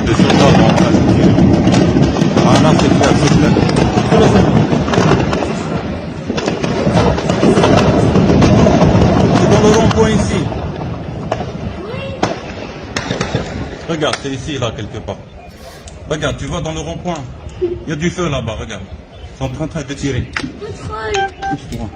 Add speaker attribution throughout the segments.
Speaker 1: des soldats vont en train de tirer. Ah là, c'est clair, c'est clair. C'est dans le rond-point ici. Regarde, c'est ici, là, quelque part. Regarde, tu vois dans le rond-point. Il y a du feu là-bas, regarde. Ils sont en train de tirer. Pousse-toi.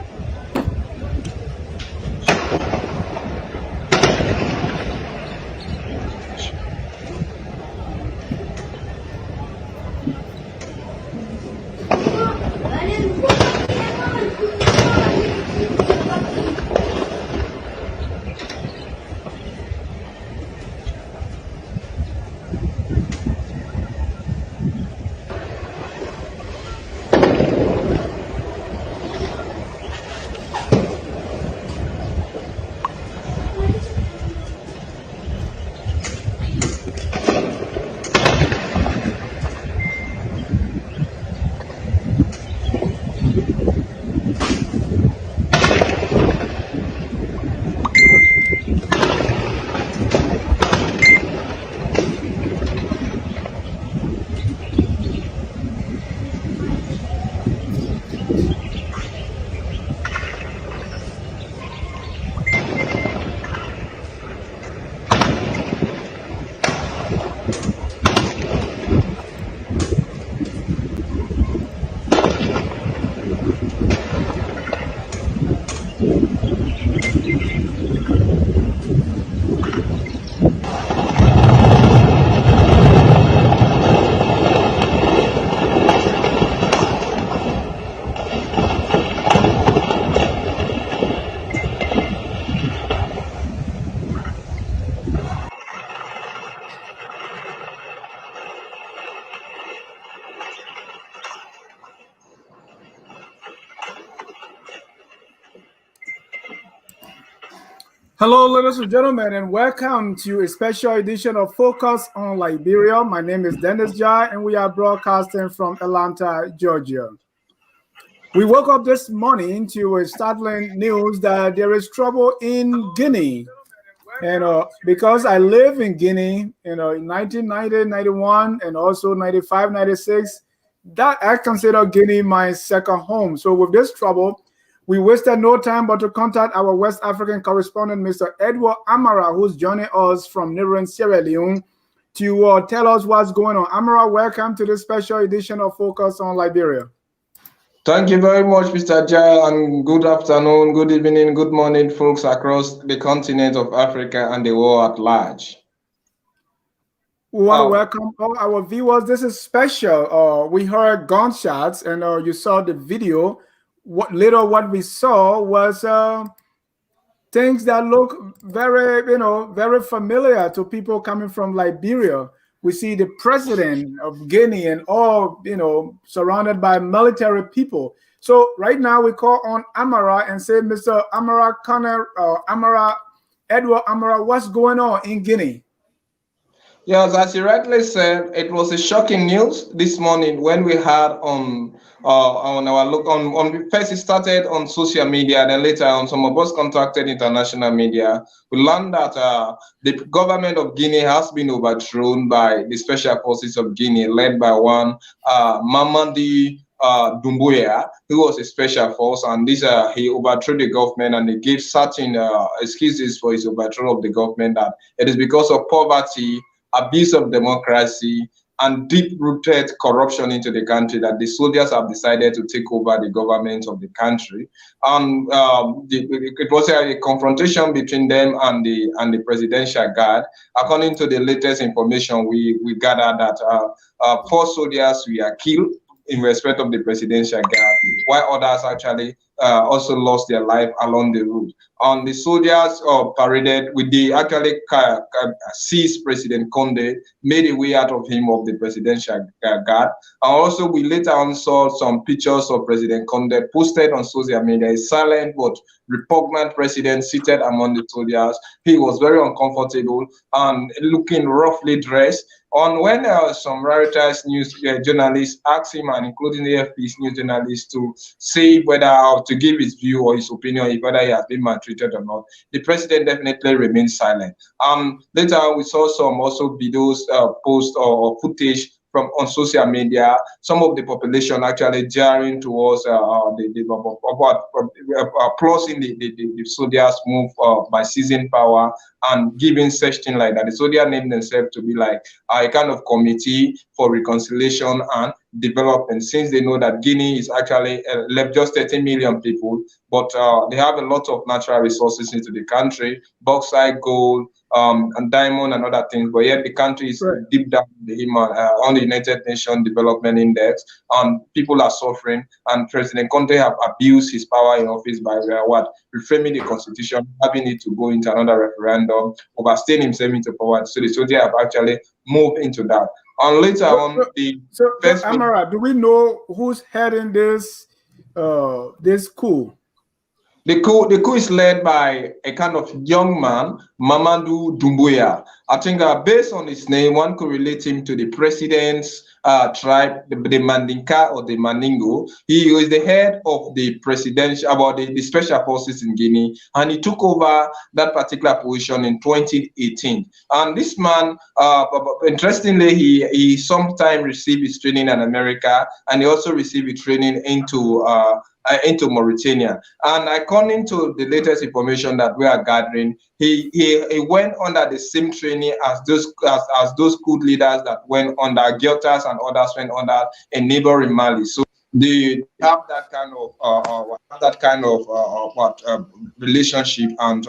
Speaker 2: Hello, ladies and gentlemen, and welcome to a special edition of Focus on Liberia. My name is Dennis Jai, and we are broadcasting from Atlanta, Georgia. We woke up this morning to a startling news that there is trouble in Guinea. And because I live in Guinea, in 1990, 91, and also 95, 96, that I consider Guinea my second home. So with this trouble, we wasted no time but to contact our West African correspondent, Mr. Edward Amara, who's joining us from neighboring Sierra Leone to tell us what's going on. Amara, welcome to this special edition of Focus on Liberia.
Speaker 3: Thank you very much, Mr. Jai, and good afternoon, good evening, good morning, folks across the continent of Africa and the world at large.
Speaker 2: We want to welcome all our viewers. This is special. We heard gunshots, and you saw the video. What we saw was things that look very, very familiar to people coming from Liberia. We see the president of Guinea and all, surrounded by military people. So right now we call on Amara and say, Mr. Amara Conde, Edward Amara, what's going on in Guinea?
Speaker 3: Yes, as you rightly said, it was a shocking news this morning when we had on our look on first it started on social media, then later on some of us contacted international media. We learned that the government of Guinea has been overthrown by the special forces of Guinea, led by one Mamadi Doumbouya, who was a special force, and he overthrew the government, and he gave certain excuses for his overthrow of the government, that it is because of poverty, abuse of democracy, and deep-rooted corruption into the country that the soldiers have decided to take over the government of the country. And it was a confrontation between them and the presidential guard. According to the latest information, we gathered that 4 soldiers were killed in respect of the presidential guard, while others actually also lost their life along the route. And the soldiers paraded with the actually seized President Conde, made a way out of him of the presidential guard. And also we later on saw some pictures of President Conde posted on social media, a silent but repugnant president seated among the soldiers. He was very uncomfortable and looking roughly dressed. on when some Reuters news journalists asked him, and including the AFP's news journalists, to say whether to give his view or his opinion, whether he has been maltreated or not, the president definitely remained silent. Later on, we saw some also videos, posts or footage from on social media, some of the population actually jeering towards applauding the soldiers' move by seizing power and giving such thing like that. The soldiers named themselves to be like a kind of committee for reconciliation and development, since they know that Guinea is actually left just 30 million people, but they have a lot of natural resources into the country, bauxite, gold, and diamond and other things, but yet the country is deep down on the United Nations Development Index, and people are suffering, and President Conde have abused his power in office by reframing the constitution, having it to go into another referendum, overstaying himself into power. So the soldiers have actually moved into that. And later on,
Speaker 2: Amara, do we know who's heading this this coup?
Speaker 3: The coup is led by a kind of young man, Mamadou Doumbouya. I think based on his name, one could relate him to the president's tribe, the Mandinka or the Mandingo. He is the head of the presidential, the special forces in Guinea, and he took over that particular position in 2018. And this man, interestingly, he sometime received his training in America, and he also received his training into Mauritania. And according to the latest information that we are gathering, he went under the same training as those coup leaders that went under Gueltas and others went under a neighboring Mali. So they have that kind of relationship, and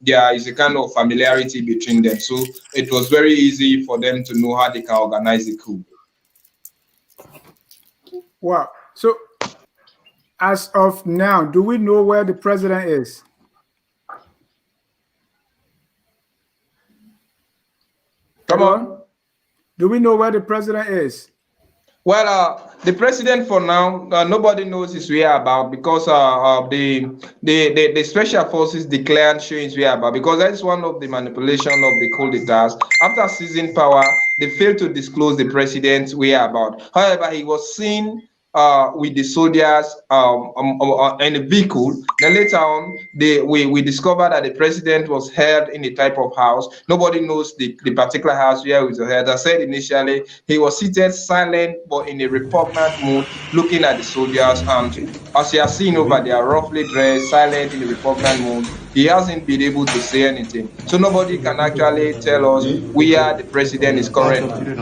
Speaker 3: there is a kind of familiarity between them. So it was very easy for them to know how they can organize the coup.
Speaker 2: Wow. So as of now, do we know where the president is?
Speaker 3: Come on.
Speaker 2: Do we know where the president is?
Speaker 3: Well, the president for now, nobody knows his whereabouts, because the special forces declared showing his whereabouts, because that is one of the manipulation of the coup d'etat. After seizing power, they failed to disclose the president's whereabouts. However, he was seen with the soldiers in a vehicle. Then later on, we discovered that the president was held in a type of house. Nobody knows the particular house where he was held. As I said initially, he was seated silent but in a repugnant mood, looking at the soldiers. And as you have seen over there, roughly dressed, silent in a repugnant mood, he hasn't been able to say anything. So nobody can actually tell us where the president is currently.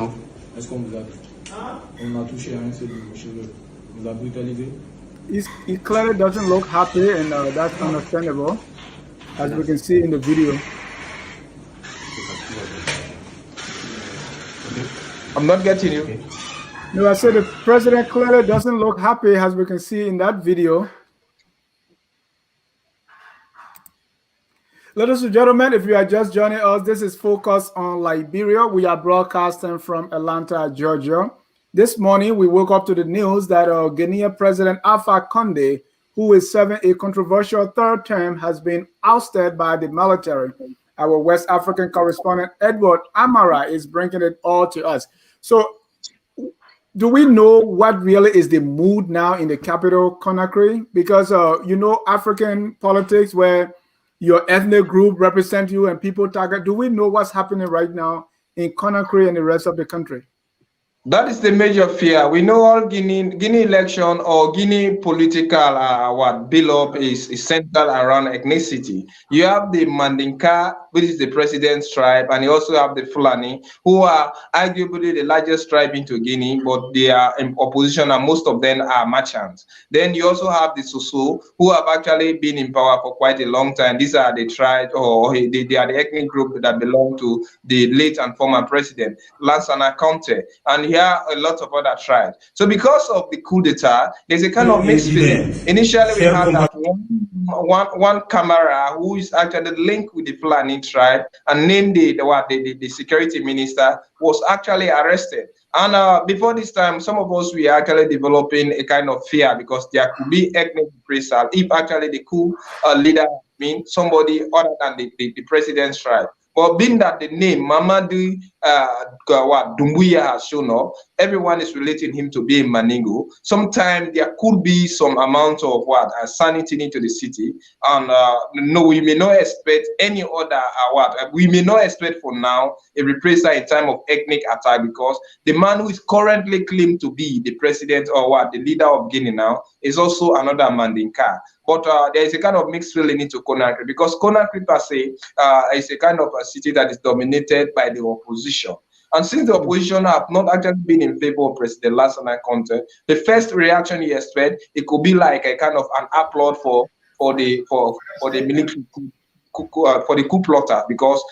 Speaker 2: He clearly doesn't look happy, and that's understandable, as we can see in the video.
Speaker 3: I'm not getting you.
Speaker 2: No, I said the president clearly doesn't look happy, as we can see in that video. Ladies and gentlemen, if you are just joining us, this is Focus on Liberia. We are broadcasting from Atlanta, Georgia. This morning, we woke up to the news that Guinea President Alpha Conde, who is serving a controversial third term, has been ousted by the military. Our West African correspondent, Edward Amara, is bringing it all to us. So, do we know what really is the mood now in the capital, Conakry? Because, you know, African politics where your ethnic group represent you and people target. Do we know what's happening right now in Conakry and the rest of the country?
Speaker 3: That is the major fear. We know all Guinea election or Guinea political build-up is centered around ethnicity. You have the Mandinka, which is the president's tribe, and you also have the Fulani, who are arguably the largest tribe into Guinea, but they are in opposition, and most of them are merchants. Then you also have the Soso, who have actually been in power for quite a long time. These are the tribe, or they are the ethnic group that belong to the late and former president, Lansana Conde, and here are a lot of other tribes. So because of the coup d'etat, there's a kind of mixed feeling. Initially, we had that one Camara who is actually linked with the Fulani tribe and named the security minister, was actually arrested. And before this time, some of us were actually developing a kind of fear, because there could be ethnic reprisal if actually the coup leader means somebody other than the president's tribe. But being that the name Mamadou Dumbuya has shown up, everyone is relating him to be a Maningo. Sometimes there could be some amount of sanity into the city, and no, we may not expect any other we may not expect for now a reprisal in time of ethnic attack, because the man who is currently claimed to be the president or the leader of Guinea now is also another Mandinka. But there is a kind of mixed feeling into Conakry, because Conakry per se is a kind of a city that is dominated by the opposition. And since the opposition have not actually been in favor of President Lansana Conde, the first reaction you expect, it could be like a kind of an applaud for the military for the coup plotter, because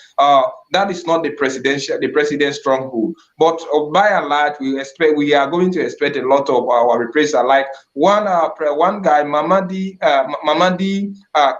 Speaker 3: that is not the president's stronghold. But by and large, we are going to expect a lot of our reprisal. Like one guy, Mamadi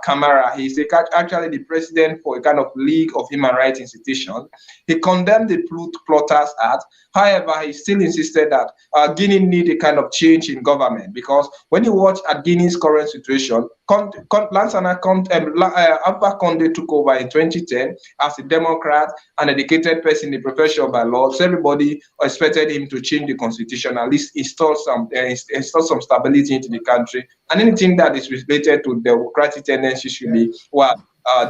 Speaker 3: Kamara, he's actually the president for a kind of League of Human Rights Institutions. He condemned the plotters act. However, he still insisted that Guinea need a kind of change in government, because when you watch at Guinea's current situation, Lansana Conde took over in 2010 as a Democrat, an educated person in the profession by law. So everybody expected him to change the constitution, at least install some stability into the country, and anything that is related to democratic tendencies should be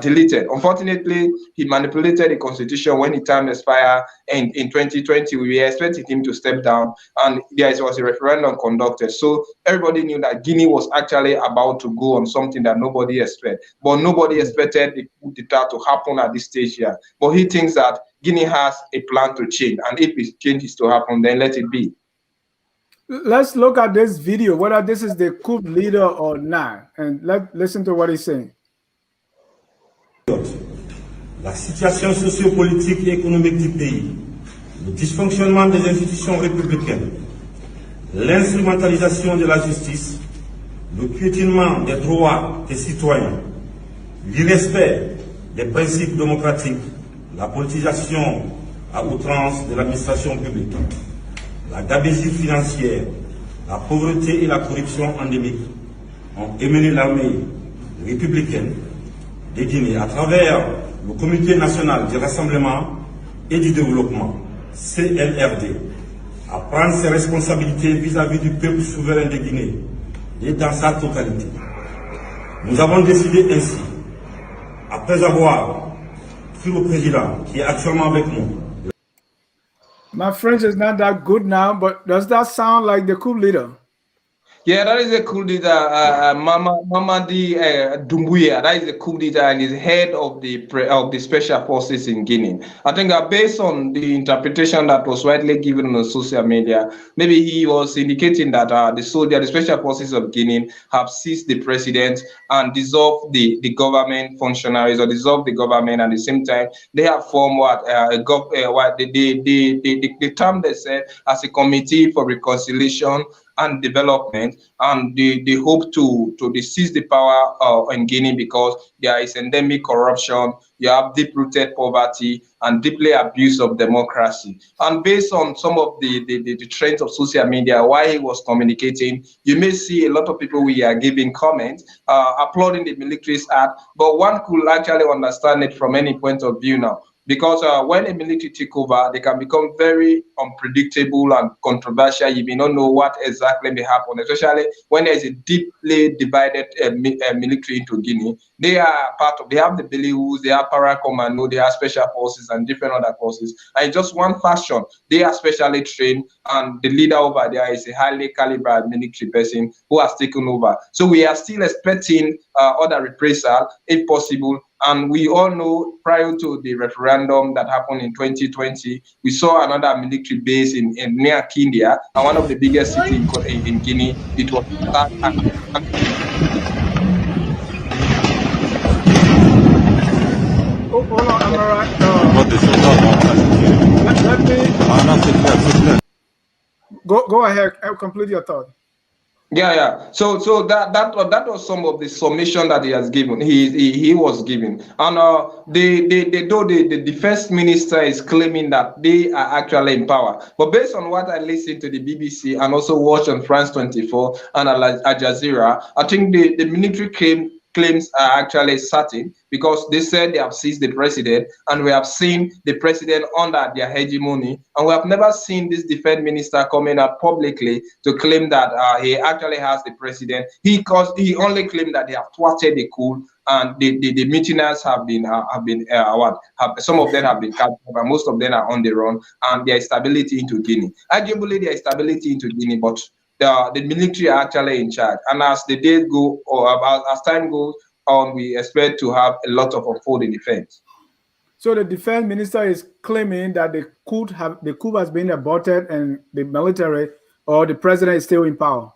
Speaker 3: deleted. Unfortunately, he manipulated the constitution when the time expired in 2020. We expected him to step down, and there was a referendum conducted. So everybody knew that Guinea was actually about to go on something that nobody expected. But nobody expected the coup d'etat to happen at this stage here. But he thinks that Guinea has a plan to change, and if it changes to happen, then let it be.
Speaker 2: Let's look at this video, whether this is the coup leader or not, and let's listen to what he's saying.
Speaker 4: La situation sociopolitique et économique du pays, le dysfonctionnement des institutions républicaines, l'instrumentalisation de la justice, le piétinement des droits des citoyens, l'irrespect des principes démocratiques, la politisation à outrance de l'administration publique, la gabegie financière, la pauvreté et la corruption endémique ont émené l'armée républicaine de Guinée à travers le Comité national du rassemblement et du développement, CNRD, à prendre ses responsabilités vis-à-vis du peuple souverain de Guinée et dans sa totalité. Nous avons décidé ainsi, après avoir pris le président qui est actuellement avec nous.
Speaker 2: My French is not that good now, but does that sound like the coup leader?
Speaker 3: Yeah, that is a coup leader, Mamadi Doumbouya. That is a coup leader and is head of the special forces in Guinea. I think based on the interpretation that was widely given on social media, maybe he was indicating that the special forces of Guinea have seized the president and dissolved the government functionaries, or dissolved the government, and at the same time they have formed the term they said as a committee for reconciliation and development, and they hope to seize the power in Guinea, because there is endemic corruption, you have deep-rooted poverty, and deeply abuse of democracy. And based on some of the trends of social media, while he was communicating, you may see a lot of people we are giving comments, applauding the military's act, but one could actually understand it from any point of view now. Because when a military take over, they can become very unpredictable and controversial. You may not know what exactly may happen, especially when there is a deeply divided military into Guinea. They have the Belius, they have Paracommando, they have special forces and different other forces. And in just one fashion, they are specially trained, and the leader over there is a highly calibrated military person who has taken over. So we are still expecting other reprisal, if possible. And we all know, prior to the referendum that happened in 2020, we saw another military base in near Kindia, and one of the biggest cities in Guinea. It was
Speaker 2: Hold on, I'm all right. Go ahead. Complete your thought.
Speaker 3: Yeah. So that was some of the summation that he has given. He was giving, and the defense minister is claiming that they are actually in power. But based on what I listened to the BBC and also watched on France 24 and Al Jazeera, I think the military came claims are actually certain, because they said they have seized the president, and we have seen the president under their hegemony, and we have never seen this defense minister coming up publicly to claim that he actually has the president. He only claimed that they have thwarted the coup, and the mutineers have been some of them have been captured, but most of them are on the run, and there is stability into Guinea. Arguably, there is stability into Guinea, but the military are actually in charge. And as the days go, or as time goes on, we expect to have a lot of unfolding events.
Speaker 2: So the defense minister is claiming that the coup has been aborted, and the military or the president is still in power.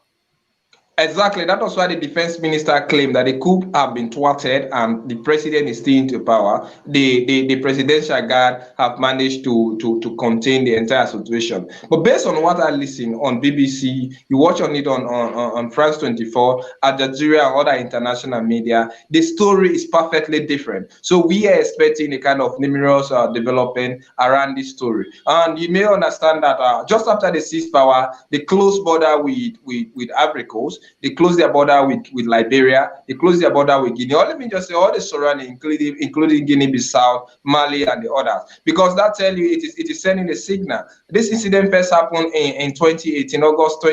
Speaker 3: Exactly. That was why the defense minister claimed that the coup have been thwarted and the president is still into power. The presidential guard have managed to contain the entire situation. But based on what I listen on BBC, you watch on it on France 24, Al Jazeera, and other international media, the story is perfectly different. So we are expecting a kind of numerous development around this story. And you may understand that just after the seized power, they closed border with Ivory Coast. They closed their border with Liberia. They closed their border with Guinea. Let me just say all the surrounding, including Guinea-Bissau, Mali, and the others, because that tells you it is sending a signal. This incident first happened in 2018, August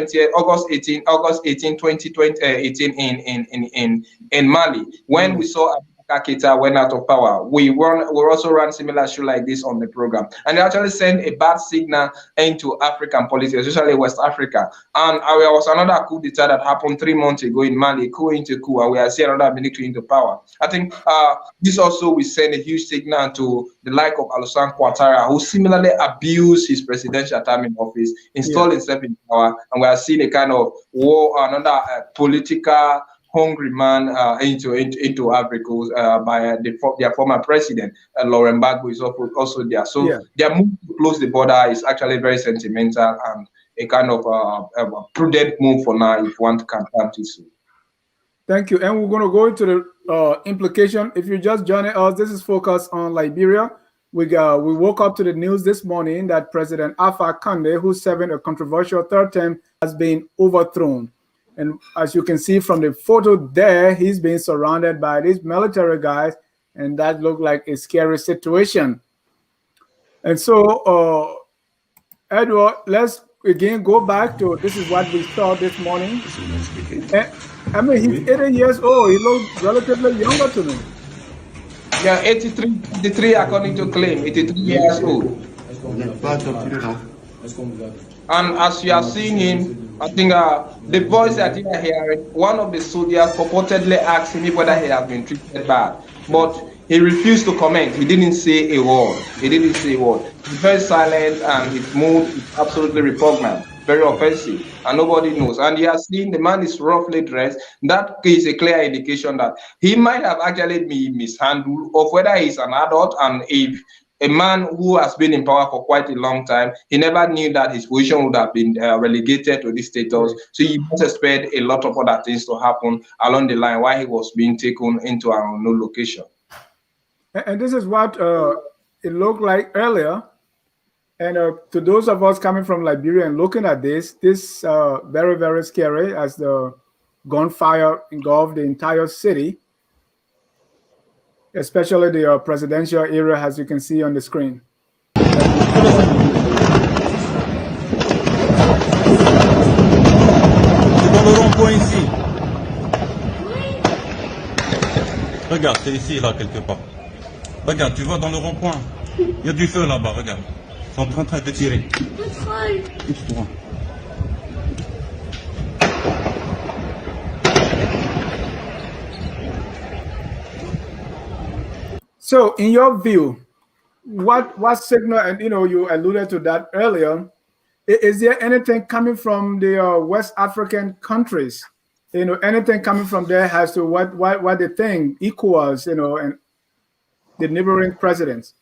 Speaker 3: 18, 2018 in Mali, when we saw Keita went out of power. We also run similar show like this on the program, and they actually send a bad signal into African politics, especially West Africa. And there was another coup d'etat that happened 3 months ago in Mali, coup into coup, and we are seeing another military into power. I think this also will send a huge signal to the like of Alassane Ouattara, who similarly abused his presidential term in office, installed himself in power, and we are seeing a kind of war, another political hungry man into Africa by their former president, Laurent Gbagbo is also there. So their move to close the border is actually very sentimental and a kind of a prudent move for now, if one can come to see.
Speaker 2: Thank you. And we're going to go into the implication. If you're just joining us, this is Focus on Liberia. We woke up to the news this morning that President Alpha Conde, who's serving a controversial third term, has been overthrown. And as you can see from the photo there, he's being surrounded by these military guys, and that looked like a scary situation. And so, Edward, let's again go back to, this is what we saw this morning. And, I mean, he's 80 years old. He looks relatively younger to me.
Speaker 3: Yeah, 83 according to claim, 83 years old. And as you are seeing him, I think the voice that you are hearing, one of the soldiers purportedly asked him whether he has been treated bad, but he refused to comment. He didn't say a word. He's very silent, and his mood is absolutely repugnant, very offensive, and nobody knows. And you are seeing the man is roughly dressed. That is a clear indication that he might have actually been mishandled, of whether he's an adult, and if a man who has been in power for quite a long time, he never knew that his position would have been relegated to this status. So you must expect a lot of other things to happen along the line while he was being taken into an unknown location.
Speaker 2: And this is what it looked like earlier. And to those of us coming from Liberia and looking at this very, very scary, as the gunfire engulfed the entire city, especially the presidential area, as you can see on the screen.
Speaker 1: C'est dans le rond-point ici. Regarde, c'est ici, là, quelque part. Regarde, tu vois dans le rond-point. Il y a du feu là-bas, regarde. Ils sont en train de tirer. Pousse-toi.
Speaker 2: So, in your view, what signal, and you alluded to that earlier, is there anything coming from the West African countries? Anything coming from there as to what they think equals, and the neighboring presidents?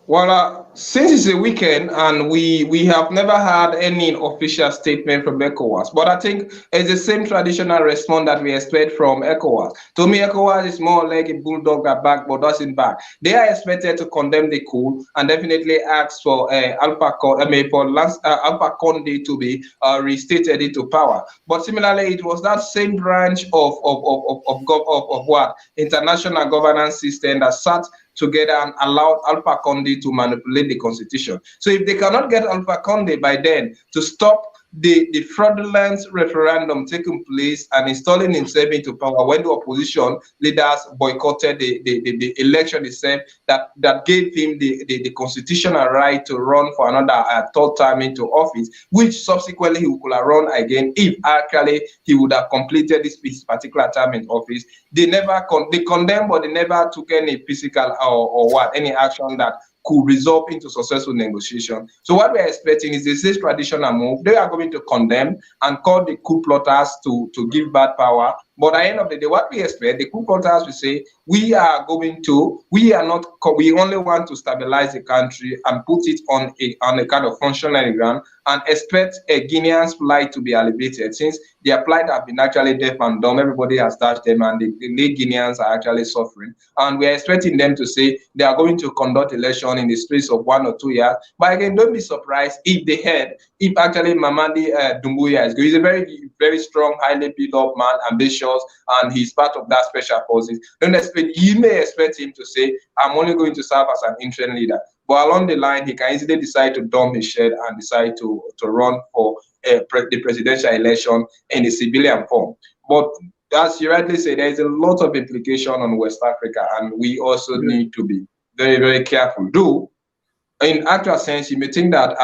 Speaker 3: Well, since it's a weekend and we have never had any official statement from ECOWAS, but I think it's the same traditional response that we expect from ECOWAS. To me, ECOWAS is more like a bulldog that barks but doesn't bark. They are expected to condemn the coup and definitely ask for Alpha Conde to be restated into power. But similarly, it was that same branch of what international governance system that sat together and allowed Alpha Conde to manipulate the constitution. So if they cannot get Alpha Conde by then to stop the fraudulent referendum taking place and installing himself into power when the opposition leaders boycotted the election itself that gave him the constitutional right to run for another third time into office, which subsequently he could have run again if actually he would have completed this particular term in office. They never they condemned, but they never took any physical or any action that could result into successful negotiation. So what we're expecting is this traditional move. They are going to condemn and call the coup plotters to give bad power. But at the end of the day, what we expect, the coup plotters will say, we only want to stabilize the country and put it on a kind of functional ground and expect a Guinean's plight to be alleviated, since their plight have been actually deaf and dumb. Everybody has touched them and the Guineans are actually suffering. And we're expecting them to say they are going to conduct election in the space of 1 or 2 years. But again, don't be surprised if actually Mamadi Doumbouya is good. He's a very, very strong, highly built up man, ambitious, and he's part of that special forces. You may expect him to say, I'm only going to serve as an interim leader. But along the line, he can easily decide to dump his shed and decide to run for the presidential election in a civilian form. But as you rightly say, there is a lot of implication on West Africa, and we also need to be very, very careful. In actual sense, you may think that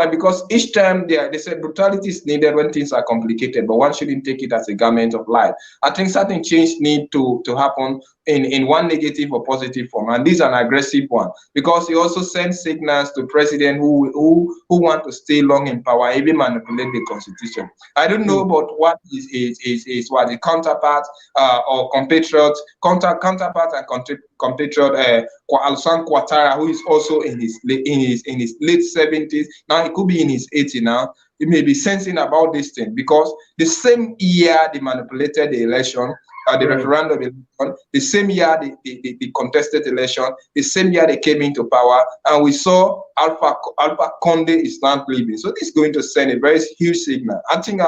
Speaker 3: because each time they said brutality is needed when things are complicated, but one shouldn't take it as a garment of life. I think certain change need to happen in one negative or positive form, and this is an aggressive one, because he also sends signals to president who want to stay long in power, even manipulate the constitution. I don't know about what is what the counterpart or compatriot and compatriot Alassane Ouattara, who is also in his late 70s. Now he could be in his 80s now. He may be sensing about this thing, because the same year they manipulated the election, the referendum election, the same year the contested election, the same year they came into power, and we saw Alpha Conde is not leaving. So this is going to send a very huge signal. I think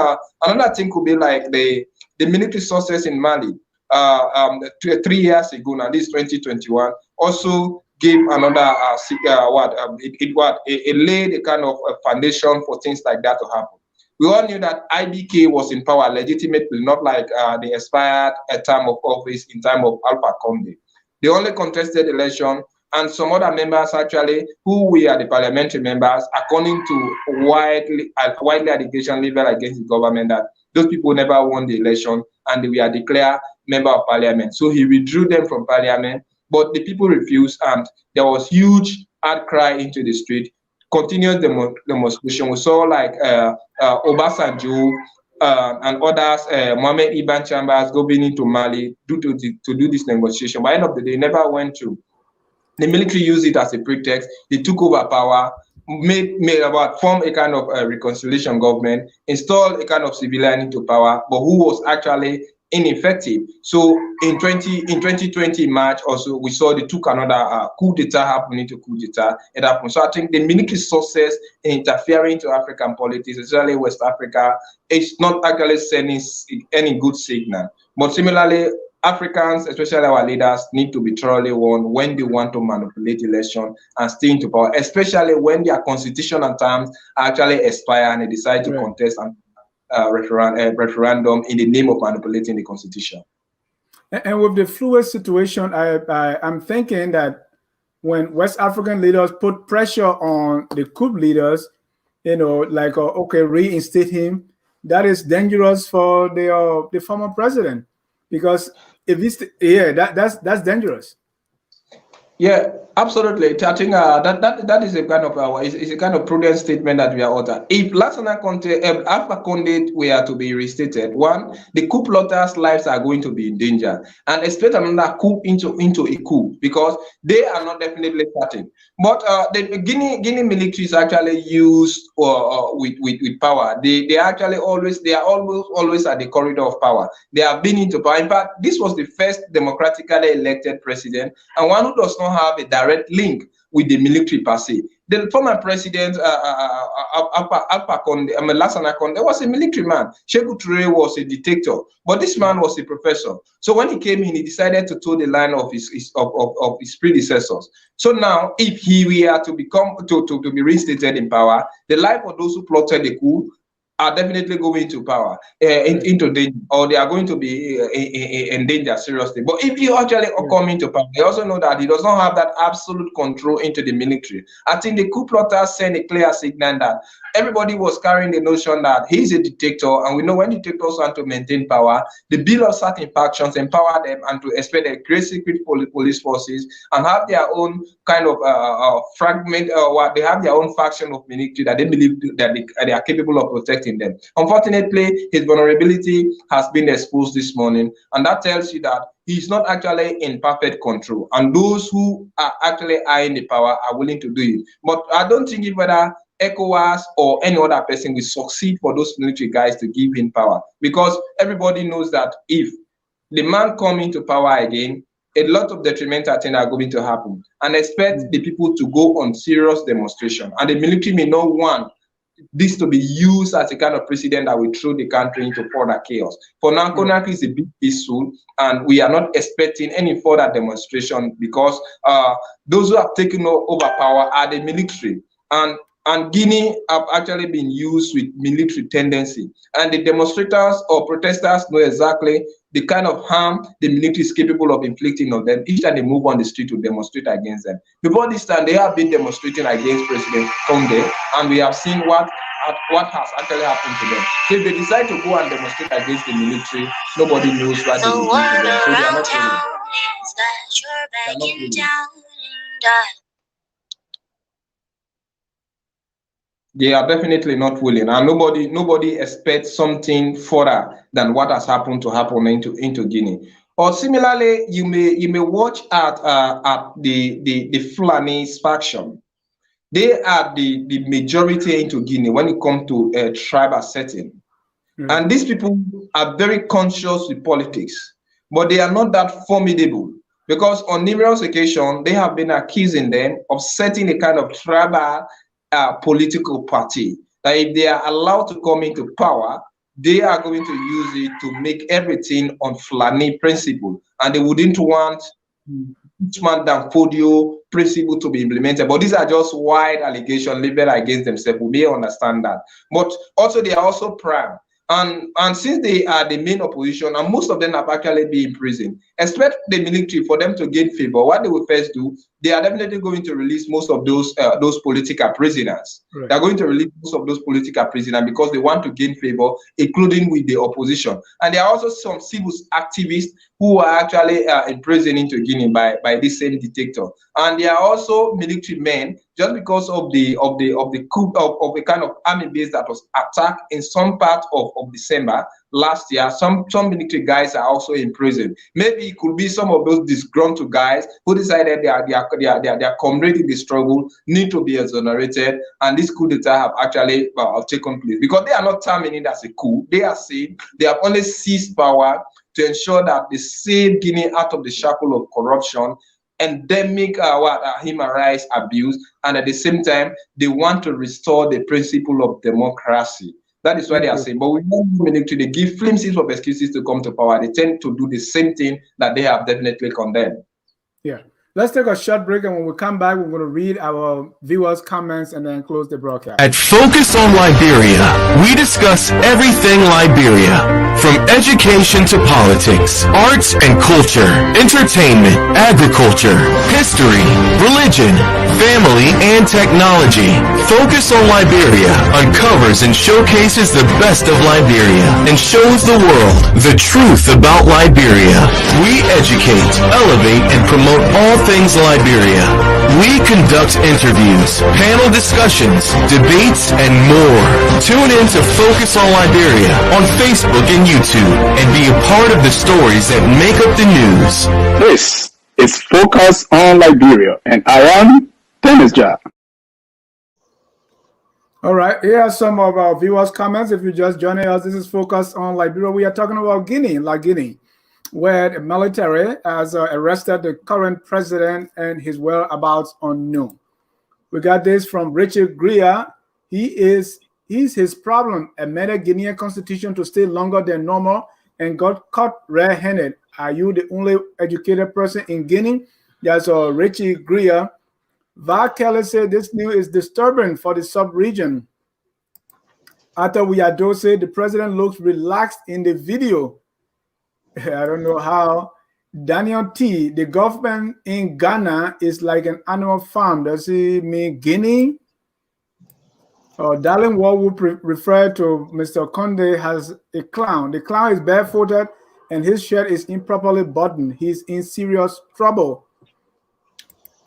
Speaker 3: another thing could be like the military sources in Mali. 3 years ago, now this is 2021, also gave another it laid a kind of a foundation for things like that to happen. We all knew that IBK was in power legitimately, not like the expired term of office in time of Alpha Conde. They only contested election, and some other members actually, who we are the parliamentary members, according to widely allegation level against the government, that those people never won the election and we are declared member of parliament. So he withdrew them from parliament, but the people refused, and there was huge outcry into the street. Continued demonstration. We saw like Obasanjo and others, Mohamed Ibn Chambers, going into Mali to do this negotiation. By the end of the day, never went through. The military used it as a pretext. They took over power, formed a kind of reconciliation government, installed a kind of civilian into power, but who was actually ineffective. So in 2020 March also, we saw they took another coup d'etat happening to coup d'etat. It happened. So I think the military sources interfering to African politics, especially West Africa, is not actually sending any good signal. But similarly, Africans, especially our leaders, need to be thoroughly warned when they want to manipulate election and stay into power, especially when their constitutional terms actually expire and they decide to contest and referendum in the name of manipulating the constitution.
Speaker 2: And with the fluid situation, I'm thinking that when West African leaders put pressure on the coup leaders, like reinstate him, that is dangerous for the former president, because if this, that's dangerous.
Speaker 3: Yeah, Absolutely, I think that is a kind of is a kind of prudent statement that we are uttering. If Lassana Conde, Alpha Conde were to be restated, one, the coup plotters' lives are going to be in danger, and expect another coup into a coup because they are not definitely starting. But the Guinea military is actually used with power. They are always at the corridor of power. They have been into power. In fact, this was the first democratically elected president and one who does not have a direct link with the military per se. The former president, Alpha Conde, Lassana Conde, was a military man. Sekou was a dictator, but this man was a professor. So when he came in, he decided to toe the line of his predecessors. So now, if he were to be reinstated in power, the life of those who plotted the coup are definitely going into power, into danger, or they are going to be in danger seriously. But if you actually come into power, they also know that he does not have that absolute control into the military. I think the coup plotters send a clear signal that everybody was carrying the notion that he's a dictator, and we know when dictators want to maintain power, they build up certain factions, empower them, and to expect a great secret police forces and have their own kind of fragment, or they have their own faction of military that they believe that they are capable of protecting them. Unfortunately, his vulnerability has been exposed this morning, and that tells you that he's not actually in perfect control, and those who are actually eyeing the power are willing to do it. But I don't think whether ECOWAS or any other person will succeed for those military guys to give him power, because everybody knows that if the man come into power again, a lot of detrimental things are going to happen, and expect the people to go on serious demonstration, and the military may not want this to be used as a kind of precedent that will throw the country into further chaos. For now, Conakry is a bit peaceful, and we are not expecting any further demonstration because those who have taken over power are the military. And Guinea have actually been used with military tendency. And the demonstrators or protesters know exactly the kind of harm the military is capable of inflicting on them each time they move on the street to demonstrate against them. Before this time, they have been demonstrating against President Conde, and we have seen what has actually happened to them. So if they decide to go and demonstrate against the military, nobody knows what they will do to them. So they are not willing. They are definitely not willing, and nobody expects something further than what has happened to happen into Guinea. Or similarly, you may watch at the Fulani's faction. They are the majority into Guinea when it comes to a tribal setting, and these people are very conscious with politics, but they are not that formidable, because on numerous occasions they have been accusing them of setting a kind of tribal political party, that if they are allowed to come into power, they are going to use it to make everything on Fulani principle, and they wouldn't want each man than Fodio principle to be implemented. But these are just wide allegations leveled against themselves. We may understand that, but also they are also proud. And since they are the main opposition, and most of them have actually been in prison, expect the military for them to gain favor. What they will first do, they are definitely going to release most of those political prisoners. Right. They are going to release most of those political prisoners because they want to gain favor, including with the opposition. And there are also some civil activists who are actually imprisoned into Guinea by this same dictator. And there are also military men, just because of the coup of a kind of army base that was attacked in some part of December last year. Some military guys are also in prison. Maybe it could be some of those disgruntled guys who decided their comrades in the struggle need to be exonerated, and this coup d'etat have actually taken place, because they are not terming it as a coup. They are saying they have only seized power to ensure that they save Guinea out of the shackle of corruption, endemic human rights abuse, and at the same time they want to restore the principle of democracy. That is what they are saying. But we know military, they give flimsies of excuses to come to power. They tend to do the same thing that they have definitely condemned.
Speaker 2: Yeah. Let's take a short break, and when we come back, we're going to read our viewers' comments and then close the broadcast.
Speaker 5: At Focus on Liberia, we discuss everything Liberia, from education to politics, arts and culture, entertainment, agriculture, history, religion, family, and technology. Focus on Liberia uncovers and showcases the best of Liberia and shows the world the truth about Liberia. We educate, elevate, and promote all things Liberia. We conduct interviews, panel discussions, debates, and more. Tune in to Focus on Liberia on Facebook and YouTube and be a part of the stories that make up the news.
Speaker 2: This is Focus on Liberia, and I am Dennis Jar. All right, here are some of our viewers' comments. If you're just joining us, this is Focus on Liberia. We are talking about Guinea, where the military has arrested the current president and his whereabouts unknown. We got this from Richard Greer. He's his problem amended Guinean constitution to stay longer than normal and got caught red-handed. Are you the only educated person in Guinea? That's Richard Greer. Va Kelly said this news is disturbing for the sub-region. After Wiado said the president looks relaxed in the video. I don't know how. Daniel T, the government in Ghana is like an animal farm. Does he mean Guinea? Darling Wall refer to Mr. Conde as a clown. The clown is barefooted and his shirt is improperly buttoned. He's in serious trouble.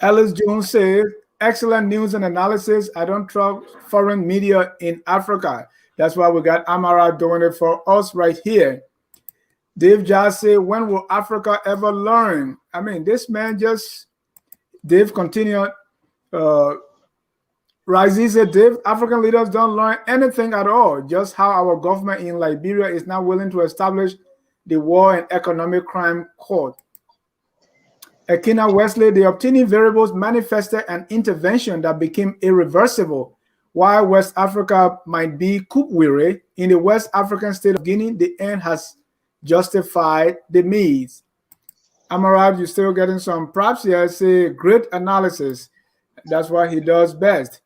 Speaker 2: Alice Jones says, excellent news and analysis. I don't trust foreign media in Africa. That's why we got Amara doing it for us right here. Dave just said, when will Africa ever learn? I mean, this man Dave continued. Razi said, Dave, African leaders don't learn anything at all. Just how our government in Liberia is now willing to establish the War and Economic Crime Court. Ekina Wesley, the obtaining variables manifested an intervention that became irreversible. While West Africa might be coup-weary, in the West African state of Guinea, the end has justified the means. Amarad, you're still getting some props here. Say great analysis. That's what he does best.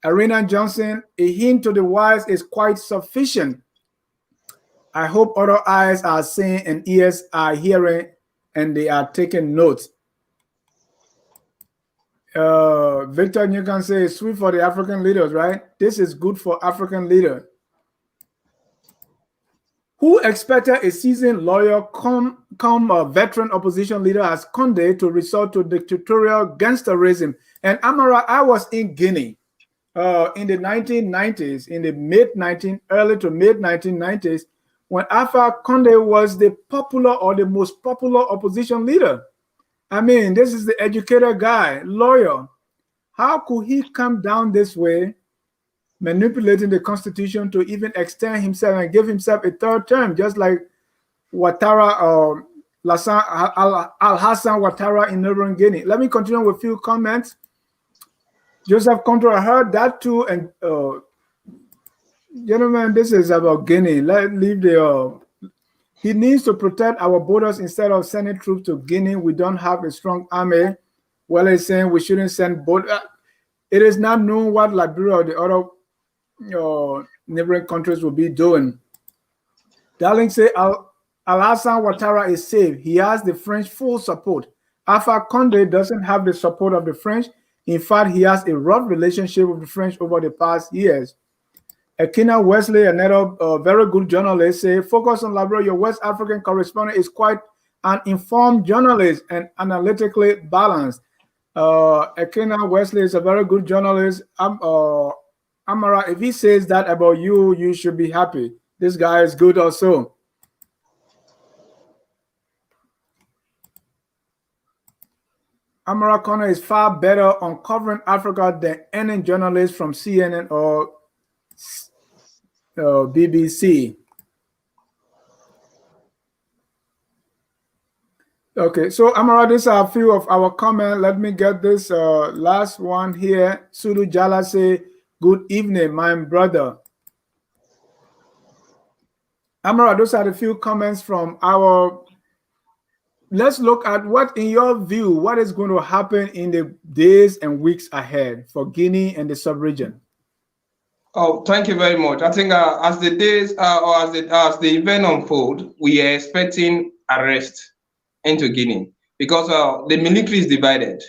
Speaker 2: Arena Johnson, a hint to the wise is quite sufficient. I hope other eyes are seeing and ears are hearing and they are taking notes. Victor, you can say it's sweet for the African leaders, right? This is good for African leaders. Who expected a seasoned lawyer come a veteran opposition leader as Conde to resort to dictatorial gangsterism? And Amara, I was in Guinea in the 1990s, in the early to mid 1990s, when Alpha Conde was the most popular opposition leader. I mean, this is the educated guy, lawyer. How could he come down this way, manipulating the constitution to even extend himself and give himself a third term, just like Ouattara or Al-Hassan Ouattara in Northern Guinea? Let me continue with a few comments. Joseph Contra, I heard that too. And gentlemen, this is about Guinea. He needs to protect our borders instead of sending troops to Guinea. We don't have a strong army. Well, he's saying we shouldn't send both. It is not known what Liberia or the other neighboring countries will be doing. Darling say Al-Hassan Ouattara is safe. He has the French full support. Alpha Conde doesn't have the support of the French. In fact, he has a rough relationship with the French over the past years. Ekina Wesley, another very good journalist, say, focus on Liberia. Your West African correspondent is quite an informed journalist and analytically balanced. Ekina Wesley is a very good journalist. Amara, if he says that about you, you should be happy. This guy is good also. Amara Connor is far better on covering Africa than any journalist from CNN or BBC. Okay, so Amara, these are a few of our comments. Let me get this last one here. Sulu Jala say, good evening, my brother. Amara, those are the few comments from our. Let's look at what, in your view, what is going to happen in the days and weeks ahead for Guinea and the sub-region.
Speaker 3: Oh, thank you very much. I think as the days or as the event unfold, we are expecting arrest into Guinea because the military is divided.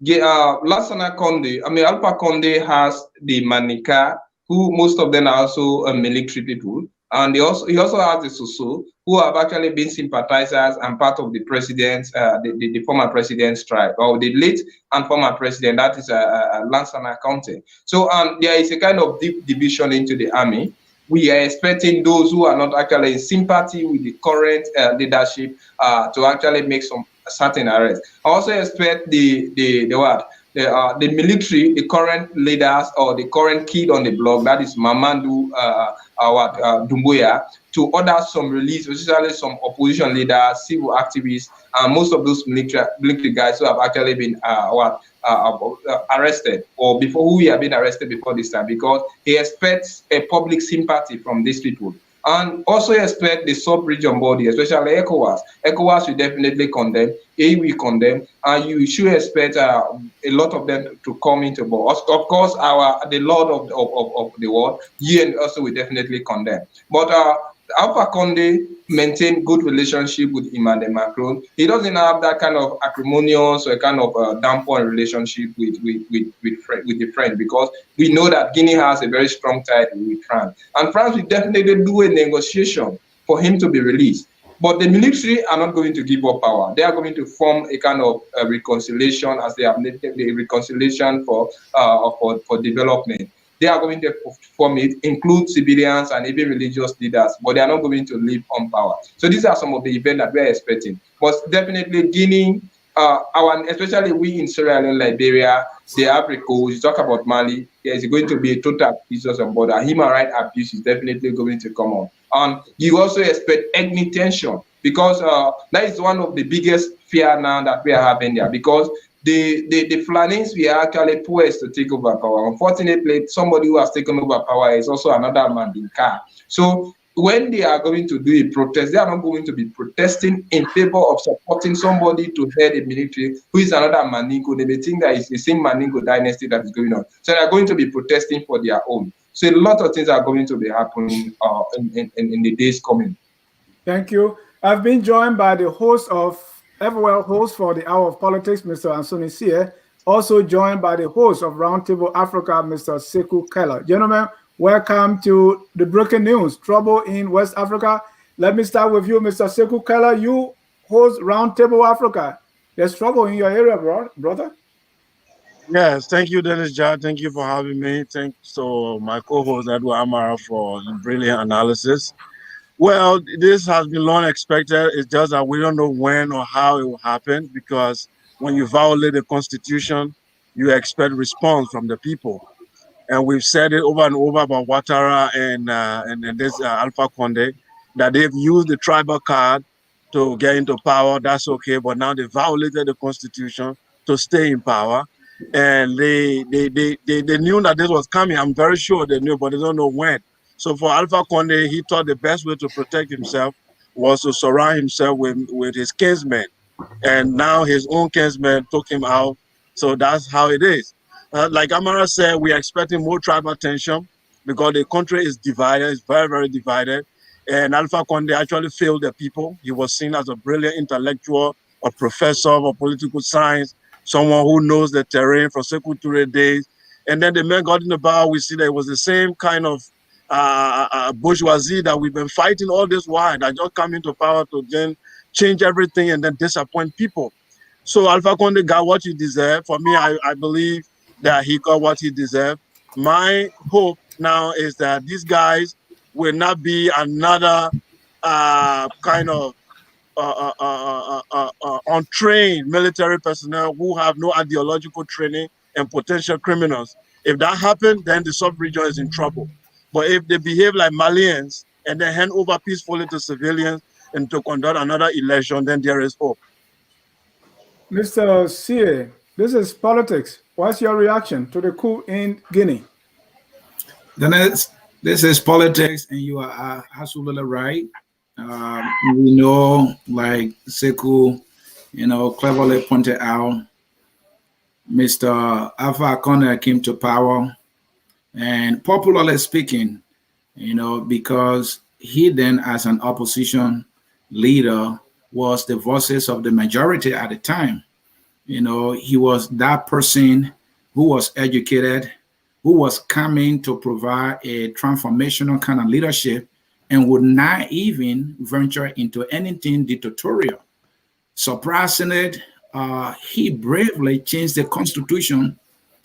Speaker 3: Lassana Conde, Alpha Conde has the Manika, who most of them are also military people, and he also has the Soso, who have actually been sympathizers and part of the president's, the former president's tribe, or the late and former president, that is Lansana Conde. So there is a kind of deep division into the army. We are expecting those who are not actually in sympathy with the current leadership to actually make some certain arrests. I also expect the military, the current leaders or the current kid on the block, that is Mamadou Doumbouya, to order some release, especially some opposition leaders, civil activists, and most of those military guys who have actually been arrested, or who have been arrested before this time, because he expects a public sympathy from these people. And also expect the sub-region body, especially ECOWAS. ECOWAS will definitely condemn, A will condemn, and you should expect a lot of them to come into board. Of course, the Lord of the world, UN also will definitely condemn. But Alpha Conde maintained good relationship with Emmanuel Macron. He doesn't have that kind of acrimonious or kind of damper relationship with the French, because we know that Guinea has a very strong tie with France. And France will definitely do a negotiation for him to be released. But the military are not going to give up power. They are going to form a kind of reconciliation, as they have made the reconciliation for development. They are going to form it, include civilians and even religious leaders, but they are not going to live on power. So these are some of the events that we are expecting. But definitely Guinea, especially we in Sierra Leone, Liberia, the Africa, you talk about Mali, there is going to be a total abuse on border. Human rights abuse is definitely going to come on. And you also expect ethnic tension, because that is one of the biggest fear now that we are having there, because the Fulanis we are actually poised to take over power. Unfortunately, somebody who has taken over power is also another Mandinka. So when they are going to do a protest, they are not going to be protesting in favor of supporting somebody to head a military who is another Mandingo. They may think that it's the same Mandingo dynasty that is going on. So they are going to be protesting for their own. So a lot of things are going to be happening in the days coming.
Speaker 2: Thank you. I've been joined by the host for the Hour of Politics, Mr. Ansony Sie, also joined by the host of Roundtable Africa, Mr. Sekou Keller. Gentlemen, welcome to the breaking news, trouble in West Africa. Let me start with you, Mr. Sekou Keller. You host Roundtable Africa. There's trouble in your area, brother?
Speaker 6: Yes, thank you, Dennis Jha. Thank you for having me. Thanks to my co-host, Edward Amara, for brilliant analysis. Well, this has been long expected. It's just that we don't know when or how it will happen, because when you violate the Constitution, you expect response from the people. And we've said it over and over about Ouattara and this Alpha Conde, that they've used the tribal card to get into power. That's okay, but now they violated the Constitution to stay in power. And they knew that this was coming. I'm very sure they knew, but they don't know when. So for Alpha Conde, he thought the best way to protect himself was to surround himself with his kinsmen. And now his own kinsmen took him out. So that's how it is. Like Amara said, we are expecting more tribal tension because the country is divided. It's very, very divided. And Alpha Conde actually failed the people. He was seen as a brilliant intellectual, a professor of political science, someone who knows the terrain from Sekou Touré days. And then the man got in the power. We see that it was the same kind of bourgeoisie that we've been fighting all this while, that just come into power to then change everything and then disappoint people. So Alpha Conde got what he deserved. For me, I believe that he got what he deserved. My hope now is that these guys will not be another kind of untrained military personnel who have no ideological training and potential criminals. If that happens, then the sub-region is in trouble. But if they behave like Malians and then hand over peacefully to civilians and to conduct another election, then there is hope.
Speaker 2: Mr. Sie, this is politics. What's your reaction to the coup in Guinea?
Speaker 7: This is politics, and you are absolutely right. We know, like Sekou, cleverly pointed out, Mr. Alpha Conde came to power, and popularly speaking, because he then, as an opposition leader, was the voices of the majority at the time. He was that person who was educated, who was coming to provide a transformational kind of leadership and would not even venture into anything dictatorial. Surprisingly, he bravely changed the constitution,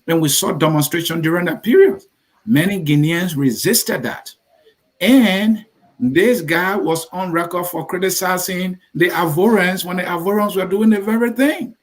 Speaker 7: and we saw demonstration during that period. Many Guineans resisted that. And this guy was on record for criticizing the Ivorians when the Ivorians were doing the very thing.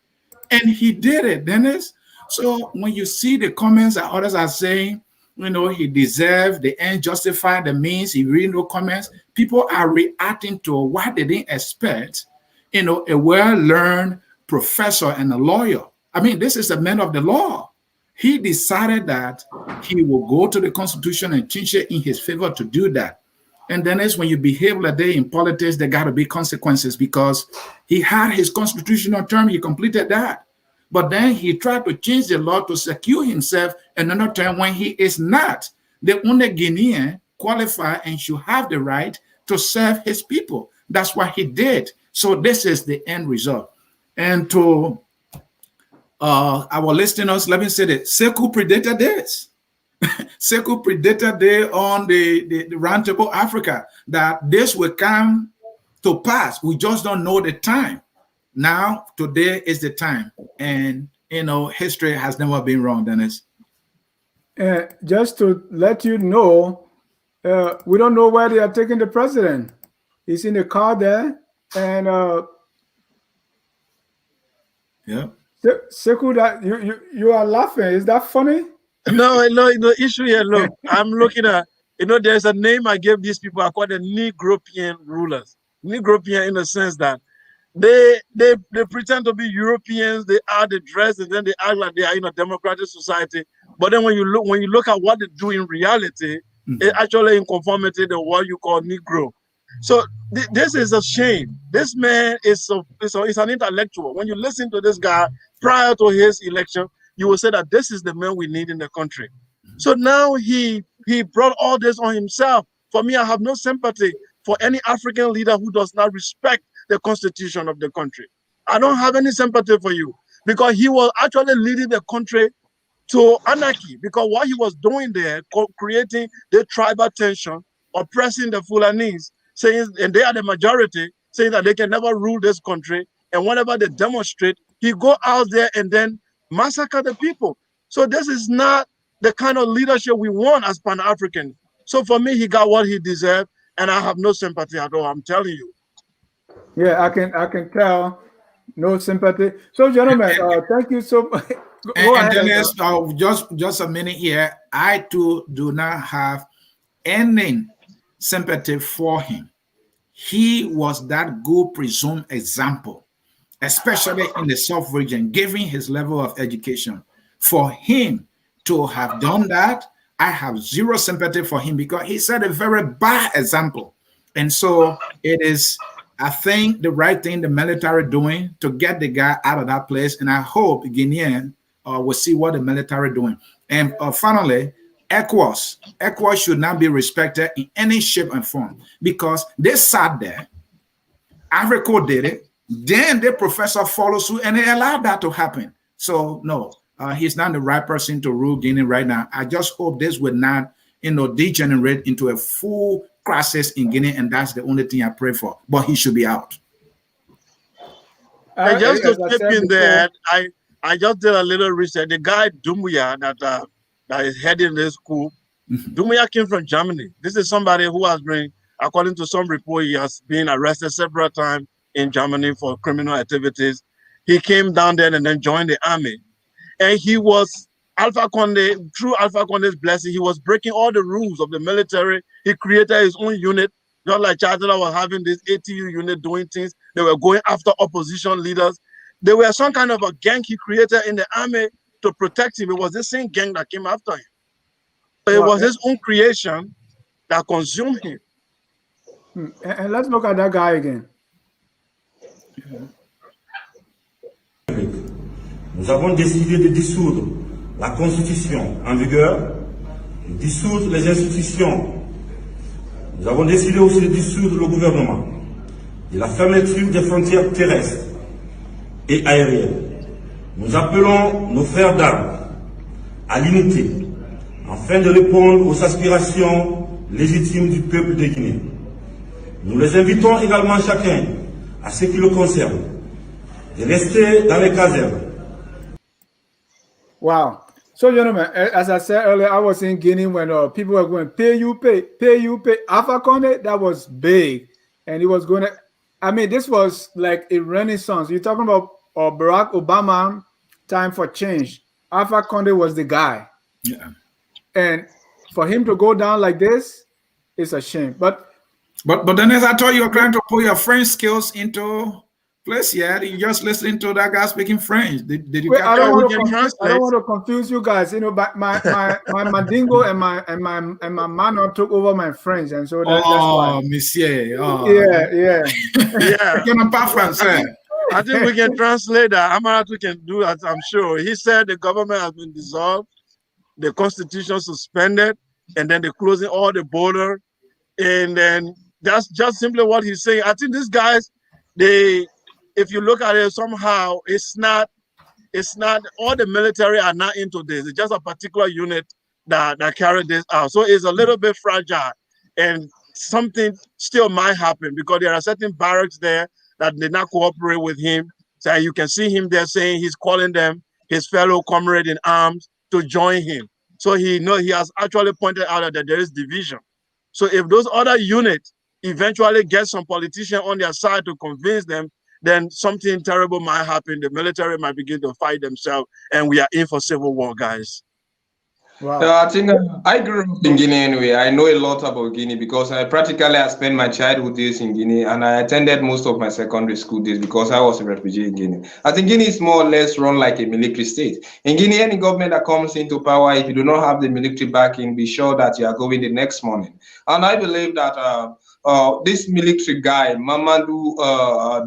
Speaker 7: And he did it, Dennis. So when you see the comments that others are saying, he deserved the end, justify the means, he read no comments, people are reacting to what they didn't expect, a well-learned professor and a lawyer. I mean, this is a man of the law. He decided that he will go to the Constitution and change it in his favor to do that. And then it's when you behave like that in politics, there got to be consequences, because he had his constitutional term, he completed that. But then he tried to change the law to secure himself another term when he is not. The only Guinean qualified and should have the right to serve his people. That's what he did. So this is the end result. And to our listeners, let me say that Sekou predated this. Sekou predated this on the Roundtable Africa, that this will come to pass. We just don't know the time. Now, today is the time. And, history has never been wrong, Dennis.
Speaker 2: Just to let you know, we don't know where they are taking the president. He's in the car there. And
Speaker 7: yeah.
Speaker 2: Sekou, that you are laughing. Is that funny?
Speaker 6: No, the issue here, look, I'm looking at, there's a name I gave these people. I call the Negropean rulers. Negropean in the sense that they pretend to be Europeans, they are the dress, and then they act like they are in a democratic society. But then when you look at what they do in reality, it's actually in conformity to what you call Negro. So this is a shame. This man is an intellectual. When you listen to this guy prior to his election, you will say that this is the man we need in the country. So now he brought all this on himself. For me, I have no sympathy for any African leader who does not respect the constitution of the country. I don't have any sympathy for you, because he was actually leading the country to anarchy, because what he was doing there, creating the tribal tension, oppressing the Fulanese, saying, and they are the majority, saying that they can never rule this country. And whenever they demonstrate, he go out there and then massacre the people. So this is not the kind of leadership we want as Pan-Africans. So for me, he got what he deserved, and I have no sympathy at all, I'm telling you.
Speaker 2: Yeah, I can tell. No sympathy. So, gentlemen, thank you so much.
Speaker 7: And Dennis, just a minute here. I too do not have any sympathy for him. He was that good presumed example, especially in the South region, given his level of education. For him to have done that, I have zero sympathy for him, because he set a very bad example. And so it is, I think, the right thing the military doing to get the guy out of that place. And I hope Guinean will see what the military doing. And finally, ECOWAS should not be respected in any shape and form, because they sat there, Africa did it, then the professor followed suit, and they allowed that to happen. So no, he's not the right person to rule Guinea right now. I just hope this will not, degenerate into a full crisis in Guinea, and that's the only thing I pray for. But he should be out.
Speaker 6: And just to chip in there, I just did a little research. The guy Doumbouya that is heading this coup, Doumbouya came from Germany. This is somebody who has been, according to some report, he has been arrested several times in Germany for criminal activities. He came down there and then joined the army. And he was Alpha Conde, through Alpha Conde's blessing, he was breaking all the rules of the military. He created his own unit, just like Chatela was having this ATU unit doing things. They were going after opposition leaders. There were some kind of a gang he created in the army to protect him. It was the same gang that came after him. So it was his own creation that consumed him.
Speaker 2: And let's look at that guy again.
Speaker 4: Nous avons décidé de dissoudre la Constitution en vigueur, de dissoudre les institutions. Nous avons décidé aussi de dissoudre le gouvernement, de la fermeture des frontières terrestres et aériennes. Nous appelons nos frères d'armes à l'unité, afin de répondre aux aspirations légitimes du peuple de Guinée. Nous les invitons également chacun, à ce qui le concerne, de rester dans les casernes.
Speaker 2: Wow. So, gentlemen, as I said earlier, I was in Guinea when people were going, pay you, pay. Alpha Conde, that was big. And he was going to, I mean, this was like a renaissance. You're talking about Barack Obama, time for change. Alpha Conde was the guy.
Speaker 7: Yeah.
Speaker 2: And for him to go down like this, it's a shame. But
Speaker 7: then, as I told you, you're trying to put your French skills into place. Yeah, you just listening to that guy speaking French. Did you?
Speaker 2: Wait, I don't want to confuse you guys. You know, but my Mandingo and my Mano took over my French, and so that's why.
Speaker 7: Monsieur. Oh.
Speaker 2: Yeah.
Speaker 6: I think we can translate that. Amaratu can do that, I'm sure. He said the government has been dissolved, the constitution suspended, and then they're closing all the border. And then that's just simply what he's saying. I think these guys, if you look at it somehow, it's not all the military are not into this. It's just a particular unit that carried this out. So it's a little bit fragile, and something still might happen because there are certain barracks there that did not cooperate with him. So you can see him there saying he's calling them his fellow comrade in arms to join him. So he has actually pointed out that there is division. So if those other units eventually get some politician on their side to convince them, then something terrible might happen. The military might begin to fight themselves, and we are in for civil war, guys.
Speaker 2: Wow.
Speaker 3: I think I grew up in Guinea anyway. I know a lot about Guinea because I spent my childhood days in Guinea, and I attended most of my secondary school days because I was a refugee in Guinea. I think Guinea is more or less run like a military state. In Guinea, any government that comes into power, if you do not have the military backing, be sure that you are going the next morning. And I believe that this military guy, Mamadou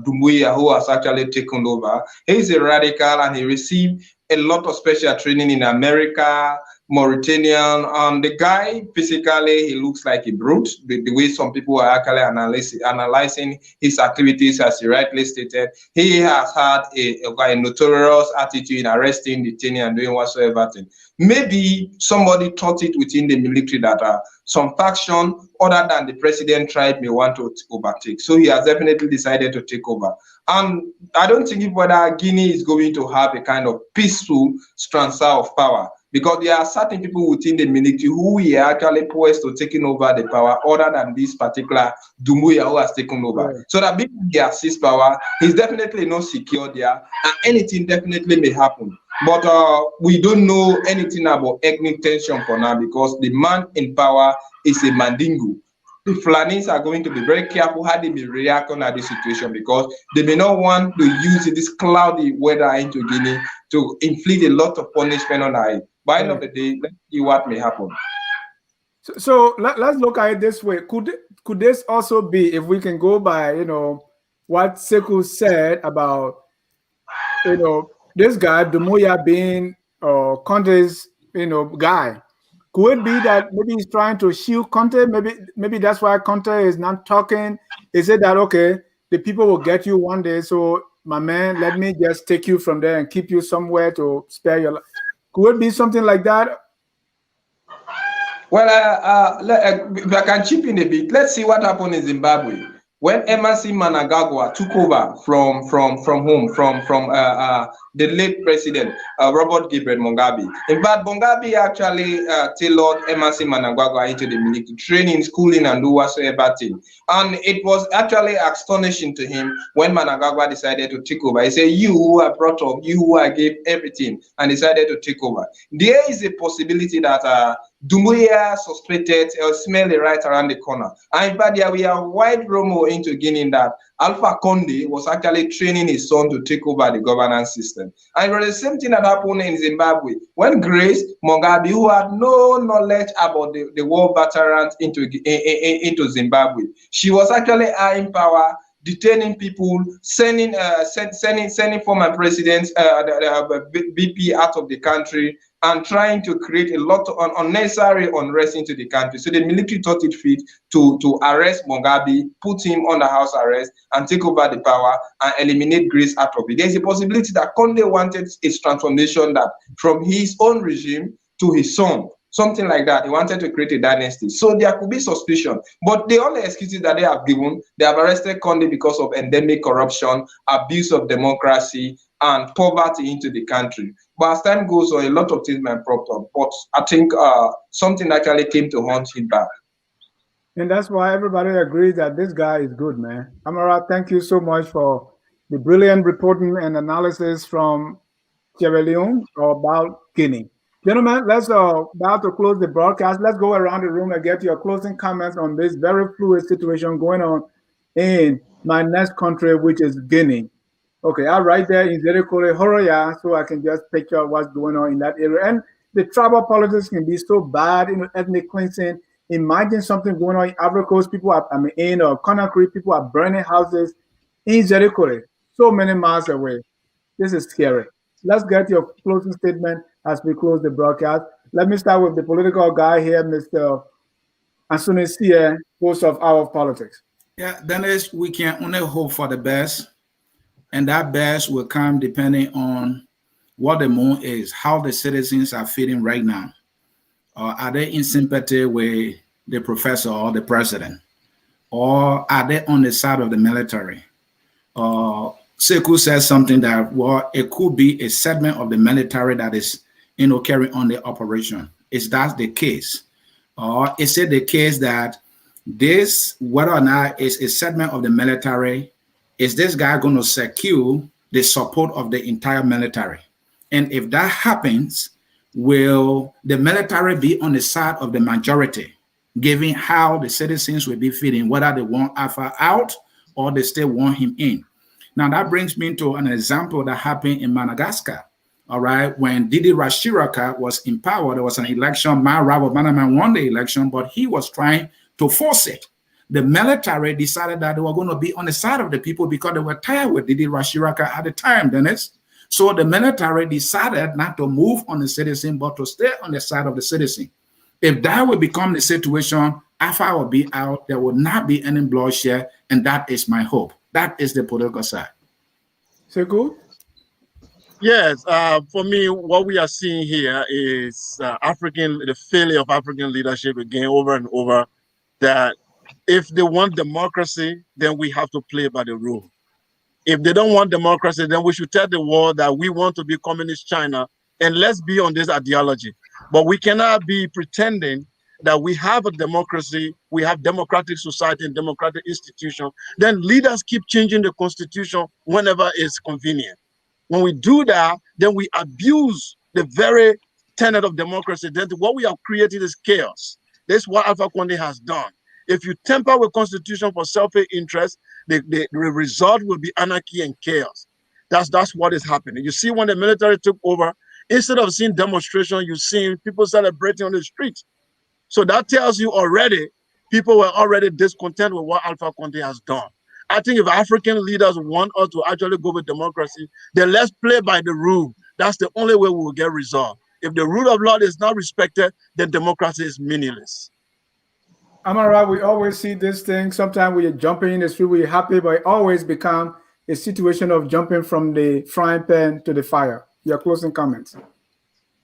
Speaker 3: Doumbouya, who has actually taken over, he's a radical and he received a lot of special training in America, Mauritanian, and the guy physically he looks like a brute. The way some people are actually analyzing his activities, as you rightly stated, he has had a notorious attitude in arresting, detaining, and doing whatsoever thing. Maybe somebody taught it within the military that some faction other than the president tribe may want to overtake. So he has definitely decided to take over. And I don't think whether Guinea is going to have a kind of peaceful transfer of power, because there are certain people within the military who we are actually poised to taking over the power other than this particular Doumbouya who has taken over. Right. So that being he has seized power, he's definitely not secure there, and anything definitely may happen. But we don't know anything about ethnic tension for now because the man in power is a Mandingo. The Fulanis are going to be very careful how they may react on this situation because they may not want to use this cloudy weather into Guinea to inflict a lot of punishment on it. By the end of the day, let's see what may happen.
Speaker 2: So let's look at it this way. Could this also be, if we can go by, what Sekou said about, this guy, Doumbouya being Conde's, guy? Could it be that maybe he's trying to shield Conde? Maybe that's why Conde is not talking. Is it that, okay, the people will get you one day, so my man, let me just take you from there and keep you somewhere to spare your life? Could it be something like that?
Speaker 3: Well, if I can chip in a bit, let's see what happened in Zimbabwe. When Emmerson Mnangagwa took over from the late president, Robert Gabriel Mugabe. In fact, Mugabe actually tailored Emmerson Mnangagwa into the military training, schooling, and do whatsoever thing. And it was actually astonishing to him when Mnangagwa decided to take over. He said, you who are brought up, you who I gave everything, and decided to take over. There is a possibility that Doumbouya suspected or smelled it right around the corner. And in fact, there we are wide rumor into Guinea that Alpha Conde was actually training his son to take over the governance system. And it was the same thing that happened in Zimbabwe when Grace Mugabe, who had no knowledge about the war veterans into Zimbabwe, she was actually in power, detaining people, sending former presidents, BP out of the country, and trying to create a lot of unnecessary unrest into the country. So the military thought it fit to arrest Mugabe, put him under house arrest, and take over the power and eliminate Grace out of it. There's a possibility that Conde wanted its transformation that from his own regime to his son. something like that. He wanted to create a dynasty. So there could be suspicion. But the only excuses that they have given, they have arrested Conde because of endemic corruption, abuse of democracy, and poverty into the country. But as time goes on, a lot of things might prop up. But I think something actually came to haunt him back.
Speaker 2: And that's why everybody agrees that this guy is good, man. Amara, thank you so much for the brilliant reporting and analysis from Sierra Leone about Guinea. Gentlemen, let's about to close the broadcast. Let's go around the room and get your closing comments on this very fluid situation going on in my next country, which is Guinea. Okay, I'll write there in Zerikole Horoya so I can just picture what's going on in that area. And the tribal politics can be so bad, ethnic cleansing. Imagine something going on in Ivory Coast. People are, in Conakry, people are burning houses in Zerikole, so many miles away. This is scary. Let's get your closing statement as we close the broadcast. Let me start with the political guy here, Mr. Ansony, host of Hour of Politics.
Speaker 7: Yeah, Dennis, we can only hope for the best. And that best will come depending on what the moon is, how the citizens are feeling right now. Are they in sympathy with the professor or the president? Or are they on the side of the military? Sekou says something that, well, it could be a segment of the military that is, carrying on the operation. Is that the case? Or is it the case that this, whether or not it's a segment of the military, is this guy going to secure the support of the entire military? And if that happens, will the military be on the side of the majority, given how the citizens will be feeling, whether they want Alpha out or they still want him in? Now, that brings me to an example that happened in Madagascar. All right, when Didi Rashiraka was in power, there was an election. My rival Bannerman won the election, but he was trying to force it. The military decided that they were going to be on the side of the people because they were tired with Didi Rashiraka at the time, Dennis. So the military decided not to move on the citizen, but to stay on the side of the citizen. If that will become the situation, Alpha will be out, there will not be any bloodshed, and that is my hope. That is the political side.
Speaker 2: Sekou?
Speaker 6: Yes, for me, what we are seeing here is the failure of African leadership again over and over, that if they want democracy, then we have to play by the rule. If they don't want democracy, then we should tell the world that we want to be communist China, and let's be on this ideology. But we cannot be pretending that we have a democracy, we have democratic society and democratic institution, then leaders keep changing the constitution whenever it's convenient. When we do that, then we abuse the very tenet of democracy. Then what we have created is chaos. This is what Alpha Conde has done. If you tamper with constitution for selfish interest, the result will be anarchy and chaos. That's what is happening. You see, when the military took over, instead of seeing demonstration, you see people celebrating on the streets. So that tells you already, people were already discontent with what Alpha Conde has done. I think if African leaders want us to actually go with democracy, then let's play by the rule. That's the only way we will get resolved. If the rule of law is not respected, then democracy is meaningless.
Speaker 2: Amara, we always see this thing. Sometimes we are jumping in the street, we're happy, but it always becomes a situation of jumping from the frying pan to the fire. Your closing comments.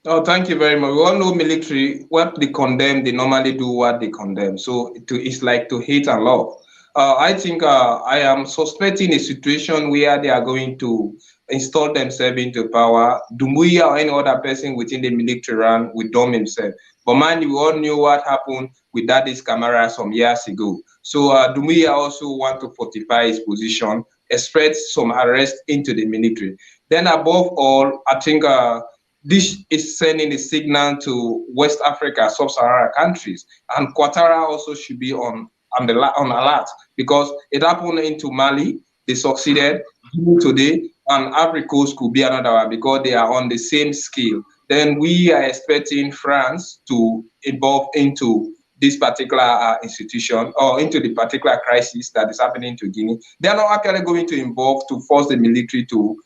Speaker 3: Oh, thank you very much. We all know military, what they condemn, they normally do what they condemn. So it's like to hate and love. I think I am suspecting a situation where they are going to install themselves into power. Doumbouya or any other person within the military rank will dumb himself. But mind you, we all knew what happened with Daddy's Camara some years ago. So Doumbouya also want to fortify his position, spread some arrest into the military. Then above all, I think this is sending a signal to West Africa, sub-Saharan countries, and Ouattara also should be on alert, because it happened into Mali, they succeeded today, and Ivory Coast could be another one because they are on the same scale. Then we are expecting France to evolve into this particular institution or into the particular crisis that is happening to Guinea. They are not actually going to involve to force the military to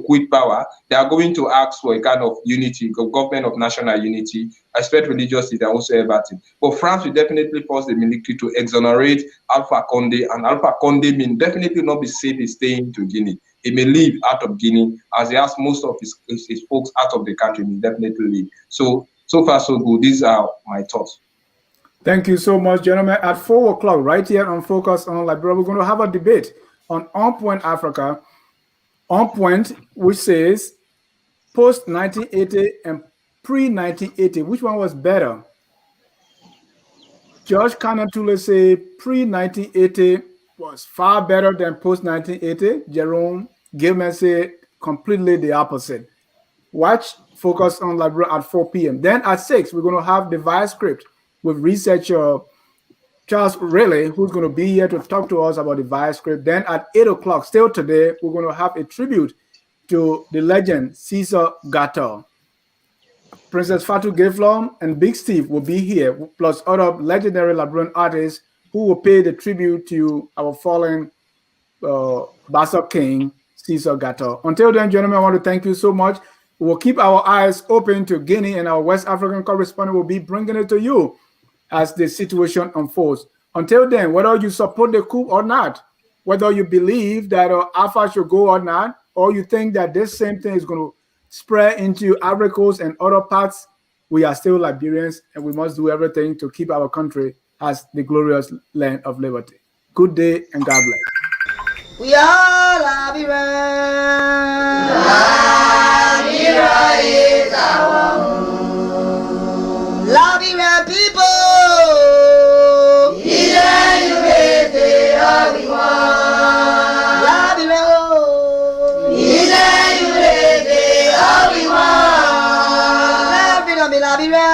Speaker 3: quit power. They are going to ask for a kind of unity, government of national unity. I expect religious leaders also everything. But France will definitely force the military to exonerate Alpha Conde, and Alpha Conde mean definitely not be safe in staying to Guinea. He may leave out of Guinea, as he has most of his folks out of the country. He definitely leave. So so far so good. These are my thoughts.
Speaker 2: Thank you so much, gentlemen. At 4 o'clock, right here on Focus on Liberia, we're going to have a debate on Point Africa. On Point, which says post 1980 and pre 1980, which one was better? George Kanatule say pre 1980 was far better than post 1980. Jerome Gilman say completely the opposite. Watch Focus on Liberia at 4 p.m. Then at 6, we're going to have the Vice Script with researcher Charles Riley, who's going to be here to talk to us about the Vice Script. Then at 8 o'clock, still today, we're going to have a tribute to the legend Caesar Gator. Princess Fatu Gayflom and Big Steve will be here, plus other legendary Liberian artists who will pay the tribute to our fallen Bassa King, Caesar Gator. Until then, gentlemen, I want to thank you so much. We'll keep our eyes open to Guinea, and our West African correspondent will be bringing it to you as the situation unfolds. Until then, whether you support the coup or not, whether you believe that Alpha should go or not, or you think that this same thing is going to spread into Ivory Coast and other parts, we are still Liberians, and we must do everything to keep our country as the glorious land of liberty. Good day, and God bless.
Speaker 8: We are Liberians. Liberia is our home. Liberian people. Liberia.